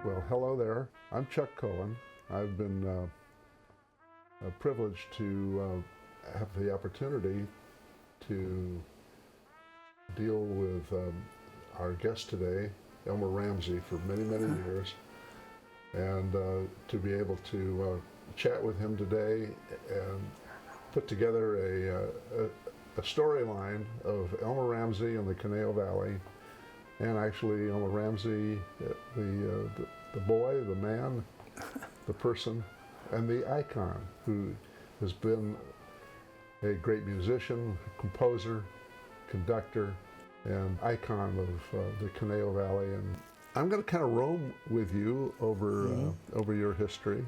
Well, hello there. I'm Chuck Cohen. I've been privileged to have the opportunity to deal with our guest today, Elmer Ramsey, for many, many years, and to be able to chat with him today and put together a storyline of Elmer Ramsey in the Conejo Valley, and actually Elmer Ramsey, the boy, the man, the person, and the icon who has been a great musician, composer, conductor, and icon of the Conejo Valley. And I'm going to kind of roam with you over over your history,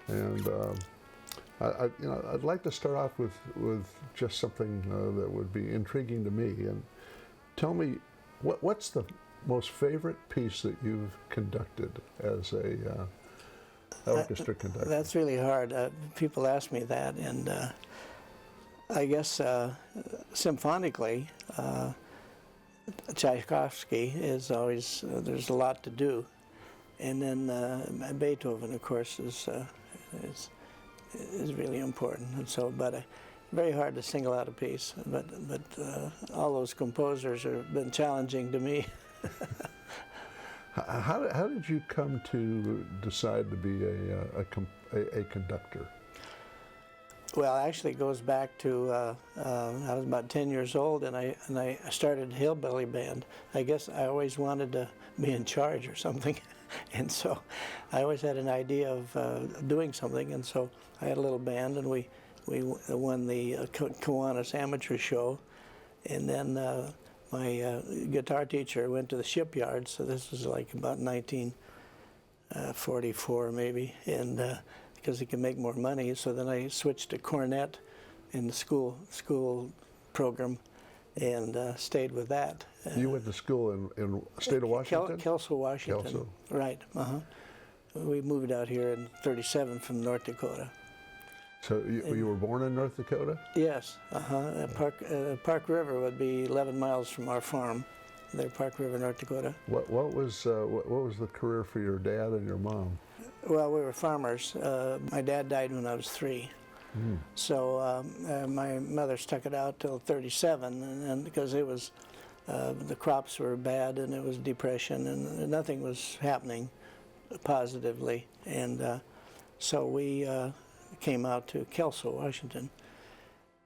and I'd like to start off with just something that would be intriguing to me. And tell me, what's the most favorite piece that you've conducted as a orchestra conductor? That's really hard. People ask me that, and I guess symphonically, Tchaikovsky is always, there's a lot to do. And then Beethoven, of course, is really important. And so, but very hard to single out a piece. But all those composers have been challenging to me. How did you come to decide to be a conductor? Well, actually, it goes back to I was about 10 years old, and I started a hillbilly band. I guess I always wanted to be in charge or something, and so I always had an idea of doing something. And so I had a little band, and we won the Kiwanis amateur show, and then my guitar teacher went to the shipyard. So this was like about 1944 maybe, and because he could make more money. So then I switched to cornet in the school program, and stayed with that. You went to school in state of Washington? Kelso, Washington. Kelso. Right. We moved out here in '37 from North Dakota. So you were born in North Dakota? Yes. Park River would be 11 miles from our farm. There, Park River, North Dakota. What was the career for your dad and your mom? Well, we were farmers. My dad died when I was 3. So my mother stuck it out till 37, and because it was the crops were bad, and it was depression, and nothing was happening positively, and so we came out to Kelso, Washington.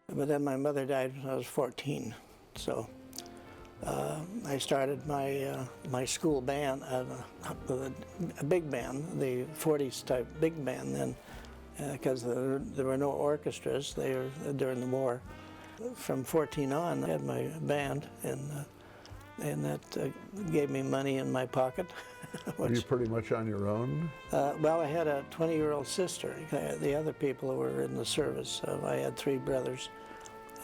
But then my mother died when I was 14, so I started my school band, a big band, the 40s type big band then, because there were no orchestras there during the war. From 14 on, I had my band, and that gave me money in my pocket. Were you pretty much on your own? Well, I had a 20-year-old sister. The other people were in the service. I had 3 brothers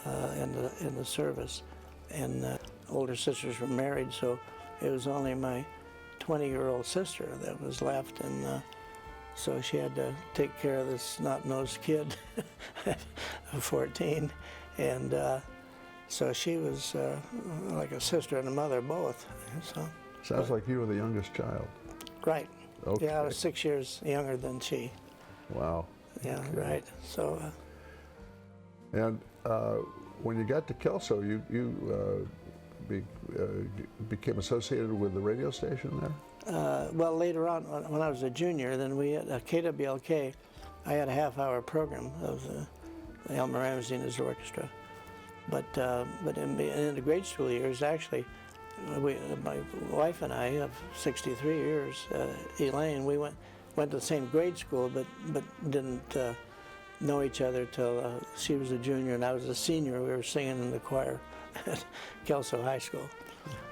in the service, and older sisters were married, so it was only my 20-year-old sister that was left, and so she had to take care of this snot-nosed kid at 14, and so she was like a sister and a mother both. So sounds like you were the youngest child. Right. Okay. Yeah, I was 6 years younger than she. Wow. Yeah, okay. Right. So. And when you got to Kelso, you became associated with the radio station there? Well, later on, when I was a junior, then we had KWLK. I had a half-hour program of Elmer Ramsey and his orchestra. But in the grade school years, actually, my wife and I, of 63 years, Elaine, we went to the same grade school, but didn't know each other till she was a junior and I was a senior. We were singing in the choir at Kelso High School.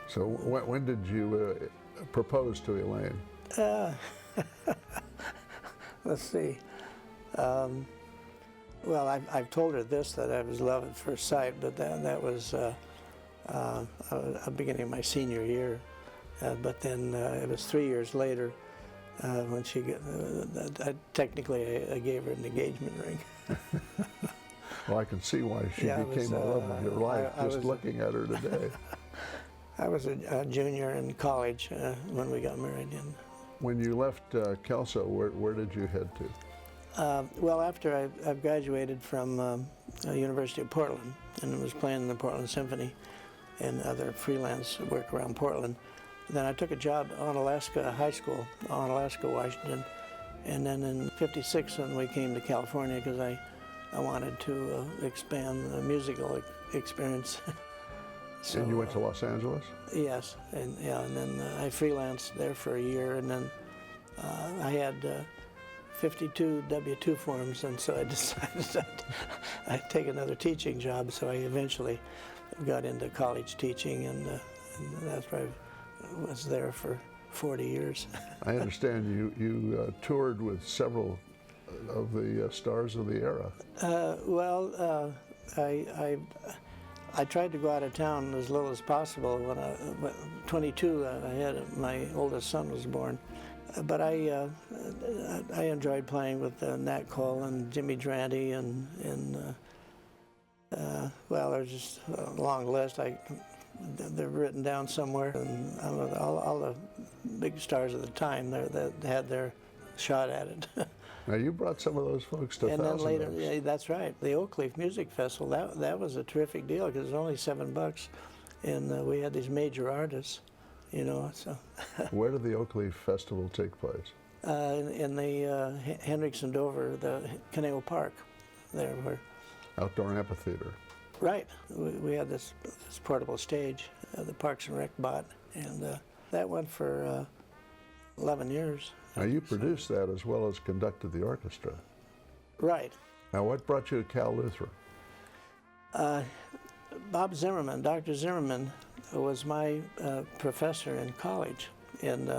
So when did you propose to Elaine? Let's see. Well, I've told her this, that I was love at first sight, but that was beginning of my senior year. But then it was 3 years later when she got, technically I gave her an engagement ring. Well, I can see why she Yeah, became the love of your life I just was- looking at her today. I was a junior in college when we got married. And When you left Kelso, where did you head to? well, after I graduated from University of Portland and was playing in the Portland Symphony and other freelance work around Portland, then I took a job on Alaska High School, on Alaska, Washington. And then in '56, when we came to California, because I wanted to expand the musical experience. So, And you went to Los Angeles? Yes, and then I freelanced there for a year, and then I had 52 W-2 forms, and so I decided I'd take another teaching job. So I eventually got into college teaching, and that's where I was there for 40 years. I understand you toured with several of the stars of the era. I tried to go out of town as little as possible. When I was 22, my oldest son was born. But I enjoyed playing with Nat Cole and Jimmy Durante and there's just a long list. They're written down somewhere, and all the big stars of the time that had their shot at it. Now you brought some of those folks to And then Thousand later, Oaks. yeah, that's right, the Oak Leaf Music Festival, that was a terrific deal because it was only $7, and we had these major artists, so. Where did the Oak Leaf Festival take place? In the Hendricks Dover, the Conejo Park, there where. Outdoor amphitheater. Right, we had this portable stage, the Parks and Rec bought, and that went for 11 years. Now you produced that as well as conducted the orchestra. Right. Now what brought you to Cal Lutheran? Bob Zimmerman, Dr. Zimmerman, was my professor in college, and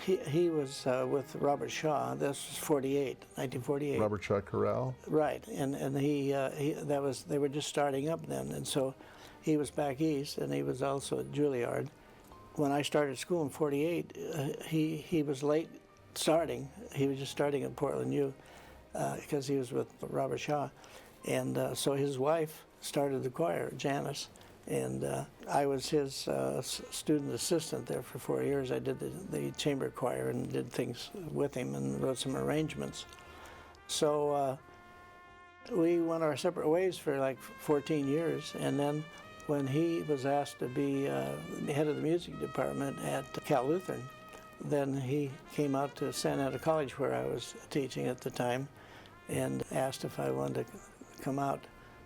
he was with Robert Shaw. This was 1948. Robert Shaw Chorale? Right, and they were just starting up then, and so he was back east, and he was also at Juilliard. When I started school in '48, he was late starting. He was just starting at Portland U because he was with Robert Shaw, and so his wife started the choir, Janice, and I was his student assistant there for 4 years. I did the chamber choir and did things with him and wrote some arrangements. So we went our separate ways for like 14 years, and then when he was asked to be head of the music department at Cal Lutheran, then he came out to Santa Ana College, where I was teaching at the time, and asked if I wanted to come out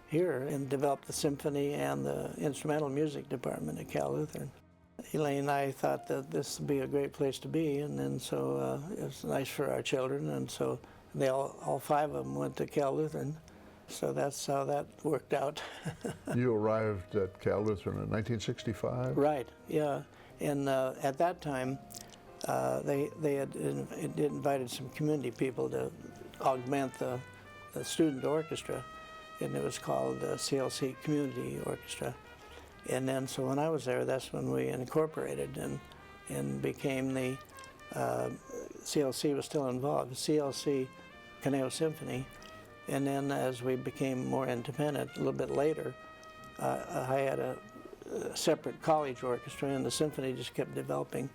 here and develop the symphony and the instrumental music department at Cal Lutheran. Elaine and I thought that this would be a great place to be, and then so it was nice for our children, and so they all five of them went to Cal Lutheran. So that's how that worked out. You arrived at Cal Lutheran in 1965? Right, yeah. And at that time, they had invited some community people to augment the student orchestra, and it was called the CLC Community Orchestra. And then, so when I was there, that's when we incorporated and became the, CLC was still involved, CLC Conejo Symphony. And then as we became more independent, a little bit later, I had a separate college orchestra, and the symphony just kept developing.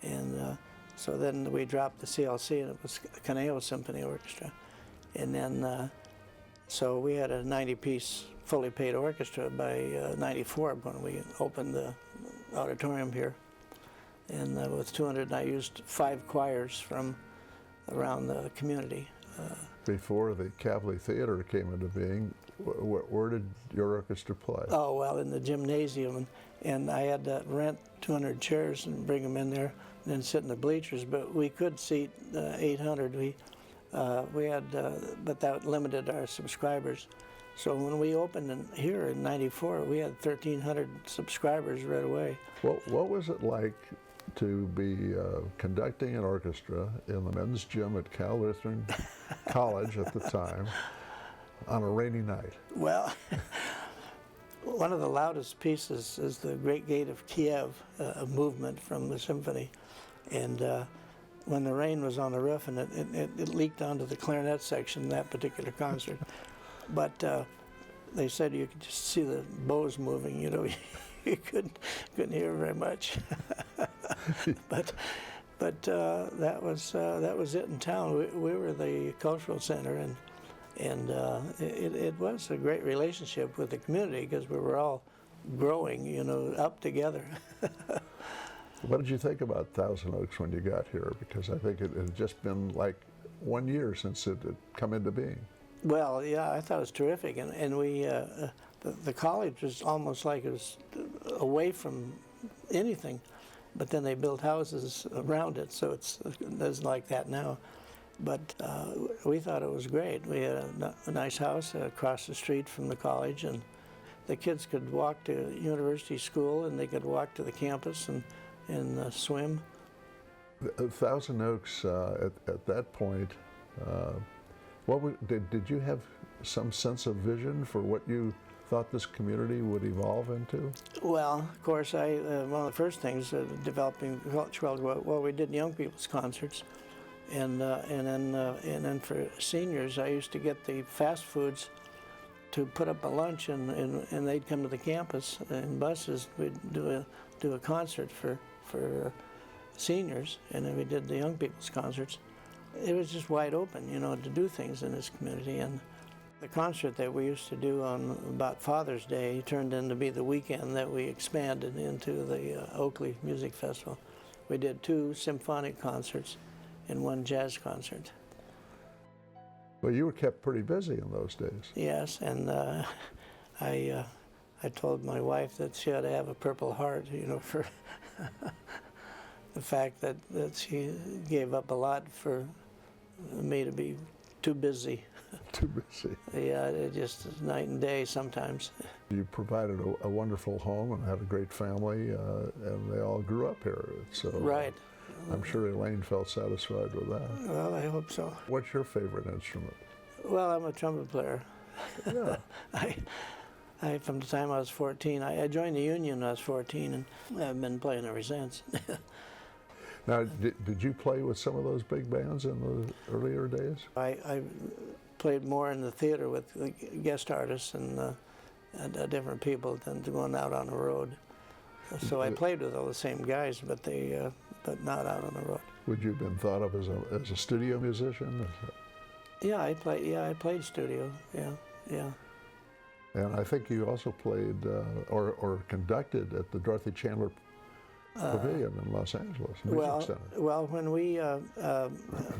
And so then we dropped the CLC, and it was Conejo Symphony Orchestra. And then, so we had a 90-piece fully paid orchestra by 94 when we opened the auditorium here. And with 200, and I used 5 choirs from around the community. Before the Kavli Theater came into being, where did your orchestra play? Oh, well, in the gymnasium, and I had to rent 200 chairs and bring them in there and then sit in the bleachers, but we could seat 800. We had, but that limited our subscribers. So when we opened here in '94, we had 1,300 subscribers right away. What was it like to be conducting an orchestra in the men's gym at Cal Lutheran College at the time on a rainy night? Well, one of the loudest pieces is the Great Gate of Kiev, a movement from the symphony. And when the rain was on the roof, and it leaked onto the clarinet section in that particular concert. but they said you could just see the bows moving. You know, you couldn't hear very much. but that was it in town. We were the cultural center, and it was a great relationship with the community because we were all growing, you know, up together. What did you think about Thousand Oaks when you got here? Because I think it had just been like 1 year since it had come into being. Well, yeah, I thought it was terrific, and we the college was almost like it was away from anything, but then they built houses around it, so it doesn't like that now. But we thought it was great. We had a nice house across the street from the college, and the kids could walk to university school, and they could walk to the campus and swim. Thousand Oaks, at that point, did you have some sense of vision for what you thought this community would evolve into? Well, of course, one of the first things developing cultural, well, we did young people's concerts, and then for seniors, I used to get the fast foods to put up a lunch, and they'd come to the campus in buses. We'd do a concert for seniors, and then we did the young people's concerts. It was just wide open, you know, to do things in this community. And the concert that we used to do on about Father's Day turned into be the weekend that we expanded into the Oakley Music Festival. We did 2 symphonic concerts and 1 jazz concert. Well, you were kept pretty busy in those days. Yes, and I told my wife that she ought to have a Purple Heart, you know, for the fact that she gave up a lot for me to be too busy. Too busy. Yeah, it just is night and day sometimes. You provided a wonderful home and had a great family, and they all grew up here. So Right. I'm sure Elaine felt satisfied with that. Well, I hope so. What's your favorite instrument? Well, I'm a trumpet player. Yeah. I from the time I was 14, I joined the union when I was 14, and I've been playing ever since. Now, did you play with some of those big bands in the earlier days? I played more in the theater with the guest artists and different people than going out on the road. So I played with all the same guys, but not out on the road. Would you have been thought of as a studio musician? Yeah, I played studio. Yeah. And I think you also played or conducted at the Dorothy Chandler Pavilion in Los Angeles Music Center. Well, when we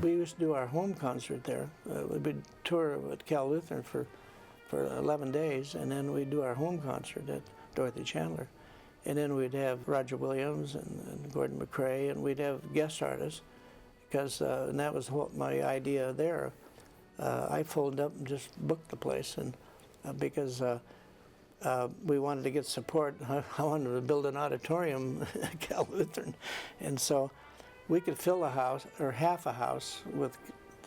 used to do our home concert there, we'd tour with Cal Lutheran for 11 days, and then we'd do our home concert at Dorothy Chandler. And then we'd have Roger Williams and Gordon McCrae, and we'd have guest artists, and that was my idea there. I folded up and just booked the place, and because we wanted to get support. I wanted to build an auditorium at Cal Lutheran, and so we could fill a house or half a house with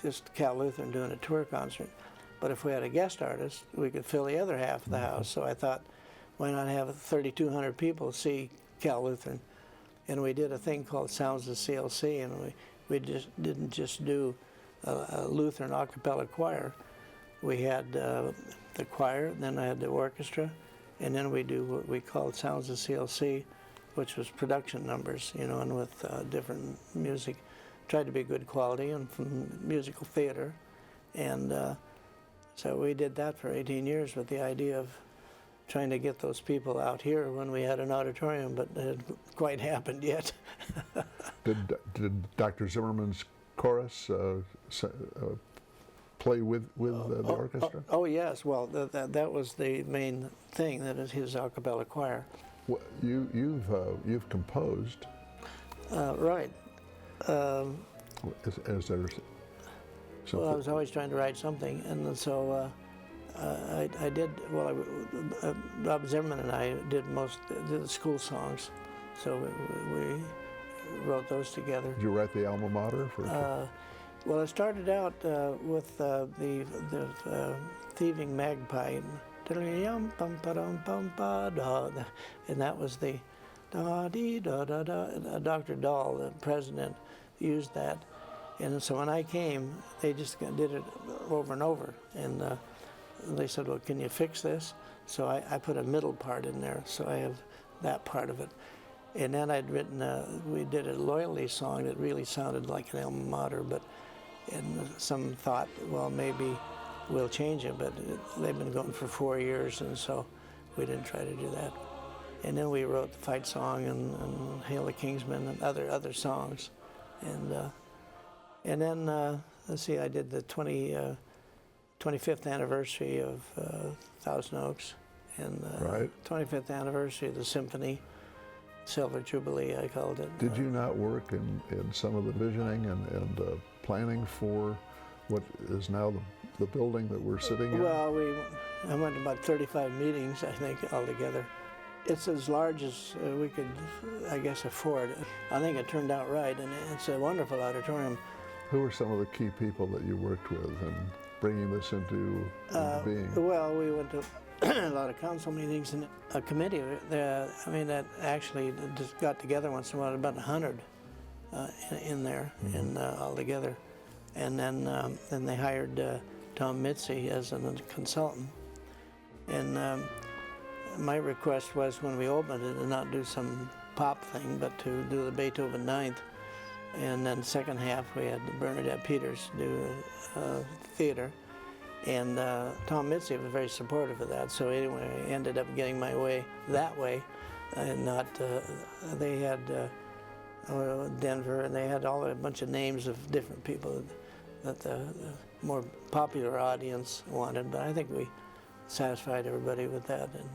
just Cal Lutheran doing a tour concert. But if we had a guest artist, we could fill the other half of the house. So I thought, why not have 3,200 people see Cal Lutheran? And we did a thing called Sounds of CLC, and we just didn't just do a Lutheran a cappella choir. We had the choir, then I had the orchestra, and then we do what we called Sounds of CLC, which was production numbers, you know, and with different music. Tried to be good quality and from musical theater. And so we did that for 18 years with the idea of trying to get those people out here when we had an auditorium, but it hadn't quite happened yet. Did Dr. Zimmerman's chorus play with the orchestra? Oh yes, well that was the main thing, that is his a cappella choir. Well, you've composed. Right. Is there something? Well, I was always trying to write something, and so I did. Well, Bob Zimmerman and I did the school songs, so we wrote those together. Did you write the alma mater for? Well, it started out with the Thieving Magpie, and that was the da-dee-da-da-da. Dr. Dahl, the president, used that. And so when I came, they just did it over and over. And they said, well, can you fix this? So I put a middle part in there, so I have that part of it. And then I'd written, we did a loyalty song that really sounded like an alma mater, and some thought, well, maybe we'll change it, but they've been going for 4 years, and so we didn't try to do that. And then we wrote the fight song and Hail the Kingsman and other songs. And then, let's see, I did the 25th anniversary of Thousand Oaks, and Right. 25th anniversary of the Symphony, Silver Jubilee, I called it. Did you not work in some of the visioning and planning for what is now the building that we're sitting in? Well, I went to about 35 meetings, I think, altogether. It's as large as we could, I guess, afford. I think it turned out right, and it's a wonderful auditorium. Who were some of the key people that you worked with in bringing this into being? Well, we went to a lot of council meetings and a committee. That actually just got together once in a while, about 100 in there, and all together. And then they hired Tom Mitzi as a consultant. And my request was, when we opened it, to not do some pop thing, but to do the Beethoven Ninth. And then second half, we had Bernadette Peters do theater. And Tom Mitzi was very supportive of that. So anyway, I ended up getting my way that way, and not. They had Denver, and they had a bunch of names of different people that the more popular audience wanted. But I think we satisfied everybody with that, and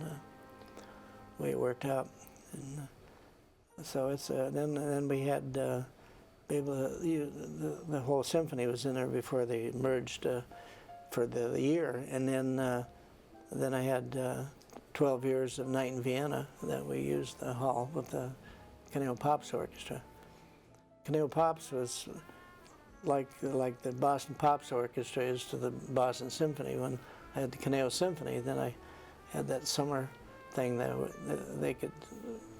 the way it worked out. And so it's then we had the whole symphony was in there before they merged for the year, and then I had 12 years of Night in Vienna that we used the hall with the Conejo Pops Orchestra. Conejo Pops was like the Boston Pops Orchestra is to the Boston Symphony. When I had the Conejo Symphony, then I had that summer thing that they could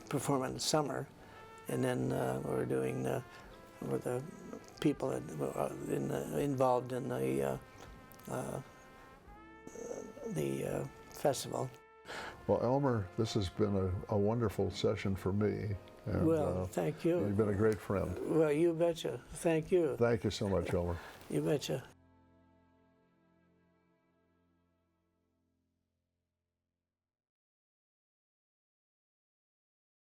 perform in the summer, and then we were doing with the people that were involved in the festival. Well, Elmer, this has been a wonderful session for me. And, well, thank you. You've been a great friend. Well, you betcha. Thank you. Thank you so much, Elmer. You betcha.